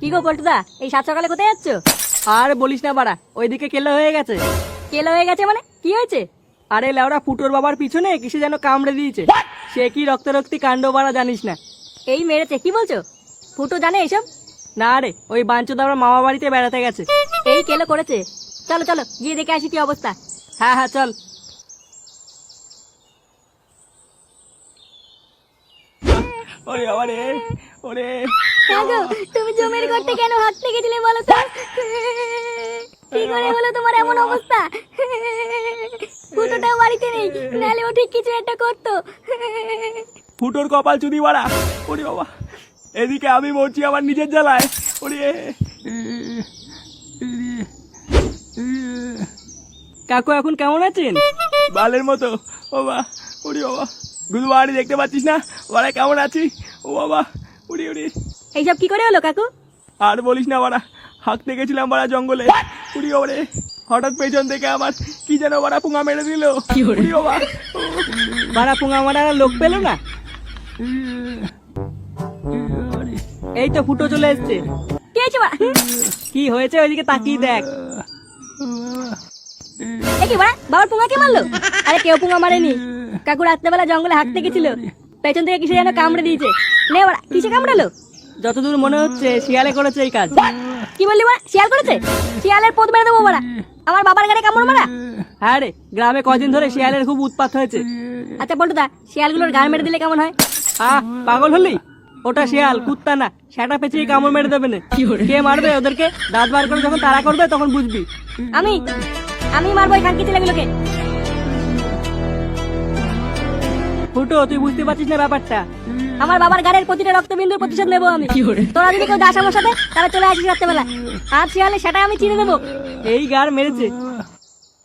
কি গো পল্টুদা, এই সাত সকালে কোথায় যাচ্ছ? আর বলিস না বাড়া, ওইদিকে কেলো হয়ে গেছে। কেলো হয়ে গেছে মানে কি হয়েছে? আরে লেওরা ফুটোর বাবার পিছনে কিসে যেন কামড়ে দিয়েছে। সে কি রক্তারক্তি কাণ্ড বাড়া জানিস না। এই মেরেছে? কি বলছো? ফুটো জানে এসব? না রে, ওই বাঞ্চোদা আমার মামা বাড়িতে বেড়াতে গেছে। এই কেলো করেছে? চলো চলো গিয়ে দেখে আসি কি অবস্থা। হ্যাঁ হ্যাঁ চল। ওরে বাবা রে, ওরে হ্যাঁ গো, তুমি জমির করতে কেন হাঁটতে গেছিলে বলো তো? কি করে হলো তোমার এমন অবস্থা? ফুটোটাও বাড়িতে নেই, নাহলে ও ঠিক কিছু একটা করতো। ফুটোর কপাল চুদি বাড়া। ওরে বাবা, এদিকে আমি মরছি আমার নিজের জ্বালায়। ওরে কাকু এখন কেমন আছেন? বালের মতো। ও বাবা, ওরে বাবা, গুরু বাড়ি দেখতে পাচ্ছিস না বাড়া কেমন আছি? ও বাবা, উড়ি উড়ি। এইসব কি করে হলো কাকু? আর বলিস না বাড়া, হাঁকতে গেছিলাম বাড়া জঙ্গলে। উড়ি ওরে, হঠাৎ পেছন থেকে আমার কি যেন বাড়া পুঙা মেরে দিল। উড়ি বাবা, বাড়া পুঙা মারার লোক পেল না। এই তো ফুটো চলে এসছে। কি হয়েছে বাড়া? কি হয়েছে ওইদিকে তাকিয়ে দেখ। এ কি বাড়া, বাবার পুঙা কে মারলো? আরে কেউ পুঙা মারেনি, কাকু রাত্রেবেলা জঙ্গলে হাঁটতে গেছিল, পেছন থেকে কিসে যেন কামড়ে দিয়েছে। নে বাড়া, কিসে কামড়ালো? যতদূর মনে হচ্ছে শিয়ালে করেছে এই কাজ। কি বললি বাড়া, শিয়াল করেছে? শিয়ালের পোদ মেরে দেবো বাড়া, আমার বাবার গাড়ি কামড় মারা। হ্যাঁ রে, গ্রামে কদিন ধরে শিয়ালের খুব উৎপাত হয়েছে। আচ্ছা পল্টুদা, শিয়ালগুলোর গাড় মেরে দিলে কেমন হয়? পাগল হলি? ওটা শিয়াল, কুত্তা না। সেটা পেঁচিয়ে কামড় মেরে দেবে না। কে মারবে ওদেরকে? দাঁত বার করে যখন তাড়া করবে তখন বুঝবি। আমি আমি মারবো এই খানকি ছেলেগুলোকে। ফুটো, তুই বুঝতে পারছিস না ব্যাপারটা? আমার বাবার গাড়ির প্রতিটা রক্তবিন্দুর প্রতিশোধ নেবো আমি। তোরা যদি কেউ যাস আমার সাথে, তাহলে চলে আসিস রাত্রেবেলা। আর শিয়ালে সেটা আমি চিনে দেবো। এই গার মেরেছে,